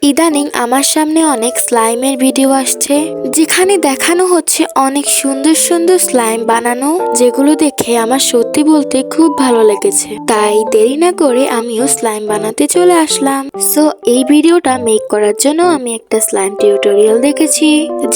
ইদানিং আমার সামনে অনেক স্লাইমের ভিডিও আসছে, যেখানে দেখানো হচ্ছে অনেক সুন্দর সুন্দর স্লাইম বানানো, যেগুলো দেখে আমার সত্যি বলতে খুব ভালো লেগেছে। তাই দেরি না করে আমিও স্লাইম বানাতে চলে আসলাম। সো এই ভিডিওটা মেক করার জন্য আমি একটা স্লাইম টিউটোরিয়াল দেখেছি,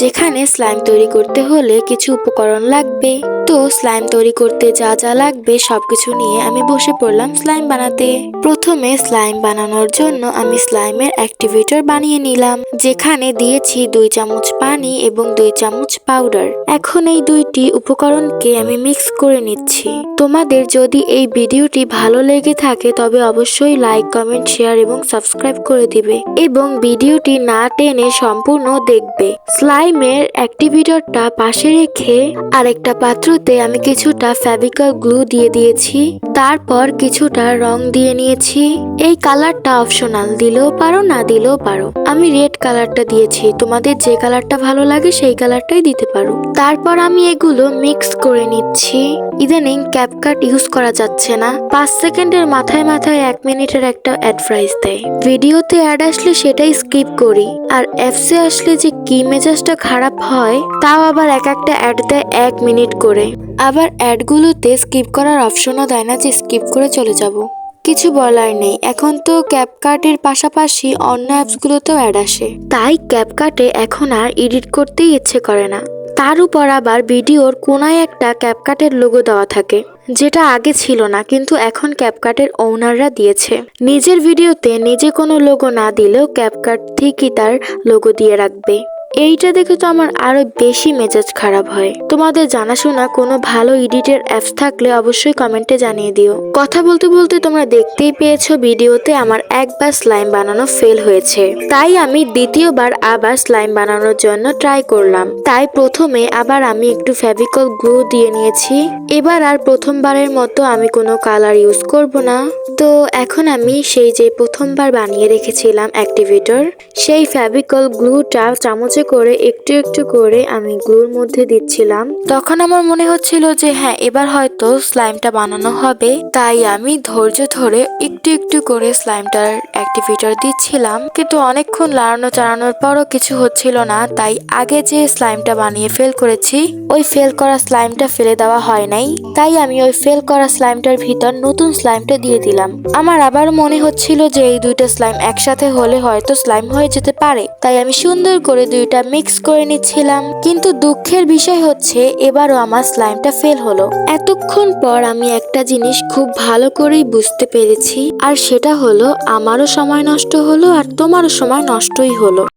যেখানে স্লাইম তৈরি করতে হলে কিছু উপকরণ লাগবে। তো স্লাইম তৈরি করতে যা যা লাগবে সবকিছু নিয়ে আমি বসে পড়লাম স্লাইম বানাতে। প্রথমে স্লাইম বানানোর জন্য আমি স্লাইমের অ্যাক্টিভেটর বানিয়ে নিলাম, যেখানে দিয়েছি 2 চামচ পানি এবং 2 চামচ পাউডার। এখন এই দুইটি উপকরণকে আমি মিক্স করে নিচ্ছি। তোমাদের যদি এই ভিডিওটি ভালো লেগে থাকে তবে অবশ্যই লাইক, কমেন্ট, শেয়ার এবং সাবস্ক্রাইব করে দিবে এবং ভিডিওটি না টেনে সম্পূর্ণ দেখবে। স্লাইমের অ্যাক্টিভেটরটা পাশে রেখে আরেকটা পাত্রতে আমি কিছুটা ফেভিকল গ্লু দিয়ে দিয়েছি। তারপর কিছুটা রং দিয়ে নিয়েছি। এই কালারটা অপশনাল, দিলেও পারো না দিলেও পারো। আমি রেড কালারটা দিয়েছি, তোমাদের যে কালারটা ভালো লাগে সেই কালারটাই দিতে পারো। তারপর আমি এগুলো মিক্স করে নিচ্ছি। ইদানিং ক্যাপকাট ইউজ করা যাচ্ছে না, 5 সেকেন্ডের মাথায় মাথায় 1 মিনিটের একটা অ্যাডভাইস দেয়। ভিডিওতে অ্যাড আসলে সেটাই স্কিপ করি, আর অ্যাপসে আসলে যে কি মেজাজটা খারাপ হয়, তাও আবার এক একটা অ্যাড দেয় 1 মিনিট করে। আবার অ্যাডগুলোতে স্কিপ করার অপশনও দেয় না যে স্কিপ করে চলে যাব। কিছু বলার নেই, এখন তো ক্যাপকাটের পাশাপাশি অন্য অ্যাপসগুলোতেও অ্যাড আসে, তাই ক্যাপকাটে এখন আর এডিট করতেই ইচ্ছে করে না। তার উপর আবার ভিডিওর কোনায় একটা ক্যাপকাটের লোগো দেওয়া থাকে, যেটা আগে ছিল না, কিন্তু এখন ক্যাপকাটের ওনাররা দিয়েছে। নিজের ভিডিওতে নিজে কোনো লোগো না দিলেও ক্যাপকাট ঠিকই তার লোগো দিয়ে রাখবে। এইটা দেখে তো আমার আরো বেশি মেজাজ খারাপ হয়। তোমাদের জানাশোনা কোনো ভালো এডিটের অ্যাপস থাকলে অবশ্যই কমেন্টে জানিয়ে দিও। কথা বলতে বলতে তোমরা দেখতেই পেয়েছো ভিডিওতে আমার একবার স্লাইম বানানো ফেল হয়েছে, তাই আমি দ্বিতীয়বার আবার স্লাইম বানানোর জন্য ট্রাই করলাম। তাই প্রথমে আবার আমি একটু ফেভিকল গ্লু দিয়ে নিয়েছি। এবার আর প্রথমবারের মতো আমি কোনো কালার ইউজ করব না। তো এখন আমি সেই যে প্রথমবার বানিয়ে রেখেছিলাম অ্যাক্টিভেটর, সেই ফেভিকল গ্লুটা চামচে করে একটু একটু করে আমি গ্লুর মধ্যে দিচ্ছিলাম। তখন আমার মনে হচ্ছিল যে হ্যাঁ, এবার হয়তো স্লাইমটা বানানো হবে, তাই আমি ধৈর্য ধরে একটু একটু করে স্লাইমটার অ্যাক্টিভেটর দিচ্ছিলাম। কিন্তু অনেকক্ষণ লাড়ানো চাড়ানোর পরও কিছু হচ্ছিল না, তাই আগে যে স্লাইমটা বানিয়ে ফেল করেছি ওই ফেল করা স্লাইমটা ফেলে দেওয়া হয় নাই, তাই আমি ওই ফেল করা স্লাইমটার ভিতর নতুন স্লাইমটা দিয়ে দিলাম। আমার আবার মনে হচ্ছিল যে এই দুইটা স্লাইম একসাথে হলে হয়তো স্লাইম হয়ে যেতে পারে, তাই আমি সুন্দর করে দুইটা মিক্স করে নিচ্ছিলাম। কিন্তু দুঃখের বিষয় হচ্ছে এবারও আমার স্লাইমটা ফেল হলো। এতক্ষণ পর আমি একটা জিনিস খুব ভালো করেই বুঝতে পেরেছি, আর সেটা হলো আমারও সময় নষ্ট হলো আর তোমারও সময় নষ্টই হলো।